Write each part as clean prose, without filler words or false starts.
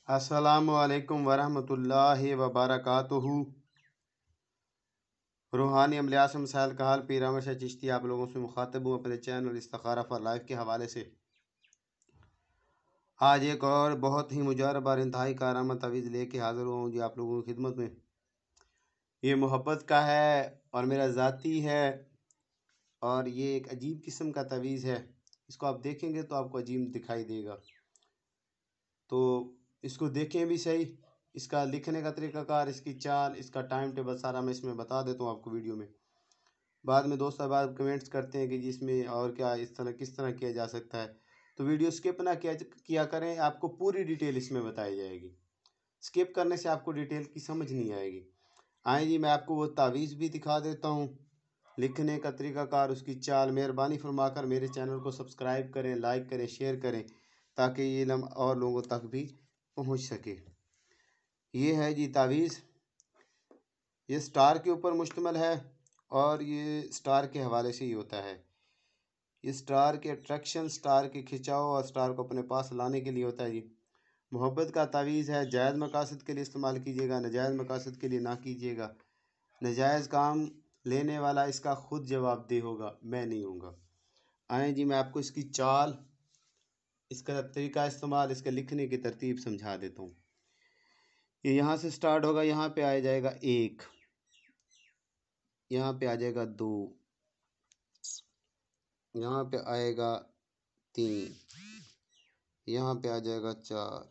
अस्सलामुअलैकुम वरहमतुल्लाहि वबरकातुहू। रूहानी अमलियात मसाइल का हाल पीर अहमद शाह चिश्ती आप लोगों से मुखातब हूँ अपने चैनल इस्तिखारा फॉर लाइफ के हवाले से। आज एक और बहुत ही मुजरब और इंतहाई कारआमद तवीज़ लेके हाज़िर हुआ हूँ जी आप लोगों की खिदमत में। ये मोहब्बत का है और मेरा ज़ाती है और ये एक अजीब किस्म का तवीज़ है। इसको आप देखेंगे तो आपको अजीब दिखाई देगा, तो इसको देखें भी सही। इसका लिखने का तरीक़ाकार, इसकी चाल, इसका टाइम टेबल सारा मैं इसमें बता देता हूँ आपको वीडियो में। बाद में दोस्त अहबाब कमेंट्स करते हैं कि जी इसमें और क्या इस तरह किस तरह किया जा सकता है, तो वीडियो स्किप ना किया करें, आपको पूरी डिटेल इसमें बताई जाएगी। स्किप करने से आपको डिटेल की समझ नहीं आएगी। आए जी मैं आपको वो तावीज़ भी दिखा देता हूँ, लिखने का तरीक़ाकार, उसकी चाल। मेहरबानी फरमाकर मेरे चैनल को सब्सक्राइब करें, लाइक करें, शेयर करें, ताकि ये इल्म और लोगों तक भी पहुँच सके। ये है जी तावीज़, ये स्टार के ऊपर मुश्तमिल है और ये स्टार के हवाले से ही होता है। ये स्टार के अट्रैक्शन, स्टार के खिंचाव और स्टार को अपने पास लाने के लिए होता है। जी मोहब्बत का तावीज़ है। जायज़ मकासद के लिए इस्तेमाल कीजिएगा, नाजायज़ मकासद के लिए ना कीजिएगा। नाजायज़ काम लेने वाला इसका ख़ुद जवाबदेह होगा, मैं नहीं होऊंगा। आए जी मैं आपको इसकी चाल, इसका तरीका इस्तेमाल, इसके लिखने की तरतीब समझा देता हूँ। ये यहाँ से स्टार्ट होगा, यहाँ पे आ जाएगा 1, यहाँ पे आ जाएगा 2, यहाँ पे आएगा 3, यहाँ पे आ जाएगा 4,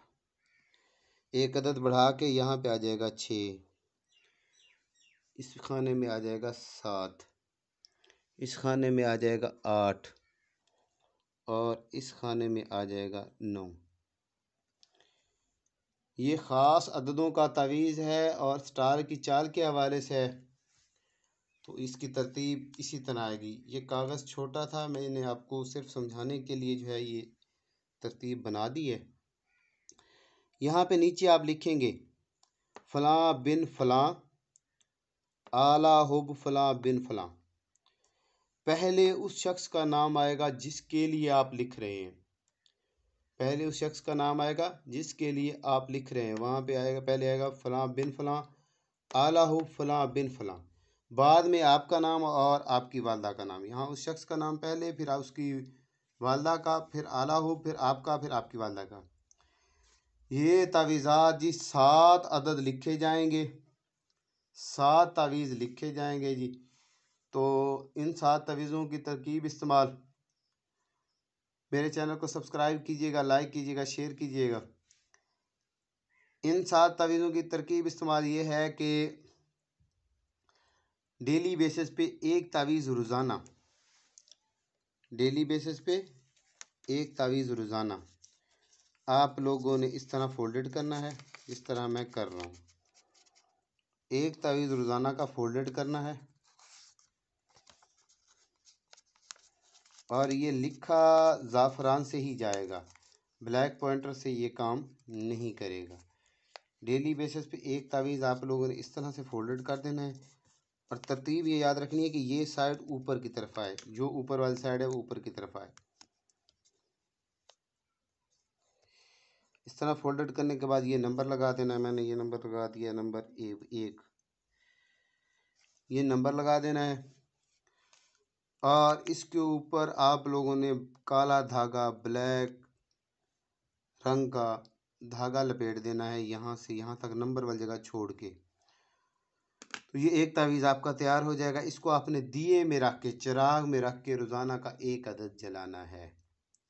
एक अदद बढ़ा के यहाँ पे आ जाएगा 6, इस खाने में आ जाएगा 7, इस खाने में आ जाएगा 8 और इस खाने में आ जाएगा 9। ये ख़ास अददों का तावीज़ है और स्टार की चाल के हवाले से है, तो इसकी तरतीब इसी तरह आएगी। ये कागज़ छोटा था, मैंने आपको सिर्फ समझाने के लिए जो है ये तरतीब बना दी है। यहाँ पे नीचे आप लिखेंगे फ़लाँ बिन फ़लाँ आला हुब फ़लाँ बिन फ़लाँ। पहले उस शख्स का नाम आएगा जिसके लिए आप लिख रहे हैं, पहले उस शख्स का नाम आएगा जिसके लिए आप लिख रहे हैं। वहाँ पे आएगा, पहले आएगा फ़लाँ बिन फ़लाँ आला हुब फ़लाँ बिन फ़लाँ, बाद में आपका नाम और आपकी वालदा का नाम। यहाँ उस शख्स का नाम पहले, फिर उसकी वालदा का, फिर आला हुब, फिर आपका, फिर आपकी वालदा का। ये तावीज़ात जी 7 अदद लिखे जाएंगे, 7 तावीज़ लिखे जाएंगे जी। तो इन 7 तावीज़ों की तरकीब इस्तेमाल, मेरे चैनल को सब्सक्राइब कीजिएगा, लाइक कीजिएगा, शेयर कीजिएगा। इन 7 तावीज़ों की तरकीब इस्तेमाल ये है कि डेली बेसिस पे एक तावीज़ रोज़ाना, डेली बेसिस पे एक तावीज़ रोज़ाना आप लोगों ने इस तरह फोल्डेड करना है, इस तरह मैं कर रहा हूँ। एक तावीज़ रोज़ाना का फोल्डेड करना है और ये लिखा ज़ाफ़रान से ही जाएगा, ब्लैक पॉइंटर से ये काम नहीं करेगा। डेली बेसिस पे एक तावीज़ आप लोगों ने इस तरह से फोल्डेड कर देना है और तरतीब ये याद रखनी है कि ये साइड ऊपर की तरफ आए, जो ऊपर वाली साइड है वो ऊपर की तरफ आए। इस तरह फोल्डेड करने के बाद ये नंबर लगा देना है। मैंने ये नंबर लगा दिया, नंबर 1, ये नंबर लगा देना है और इसके ऊपर आप लोगों ने काला धागा, ब्लैक रंग का धागा लपेट देना है, यहाँ से यहाँ तक नंबर वाली जगह छोड़ के। तो ये एक तावीज़ आपका तैयार हो जाएगा। इसको आपने दिए में रख के, चिराग में रख के रोज़ाना का एक अदद जलाना है।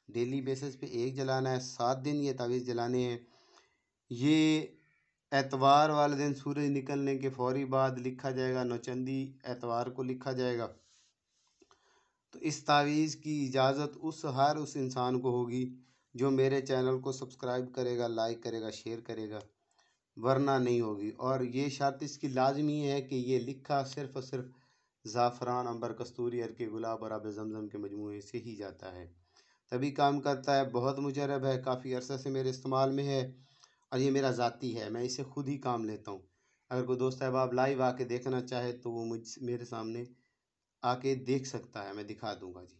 डेली बेसिस पे एक जलाना है, 7 दिन ये तावीज़ जलाने हैं। ये एतवार वाले दिन सूरज निकलने के फौरी बाद लिखा जाएगा, नौचंदी एतवार को लिखा जाएगा। तो इस तावीज़ की इजाज़त हर उस इंसान को होगी जो मेरे चैनल को सब्सक्राइब करेगा, लाइक करेगा, शेयर करेगा, वरना नहीं होगी। और ये शर्त इसकी लाजमी है कि ये लिखा सिर्फ़ और सिर्फ ज़ाफ़रान, अंबर, कस्तूरी, अर्के गुलाब और आब ज़मज़म के मजमूए से ही जाता है, तभी काम करता है। बहुत मुजरब है, काफ़ी अरसे से मेरे इस्तेमाल में है और ये मेरा ज़ाती है, मैं इसे ख़ुद ही काम लेता हूँ। अगर कोई दोस्त अहबाब लाइव आके देखना चाहे तो वो मेरे सामने आके देख सकता है, मैं दिखा दूँगा जी।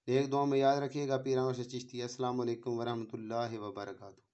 एक दुआ में याद रखिएगा। पीर अहमद शाह चिश्ती। अस्सलाम वालेकुम वरहमतुल्लाहि वबरकातुहू।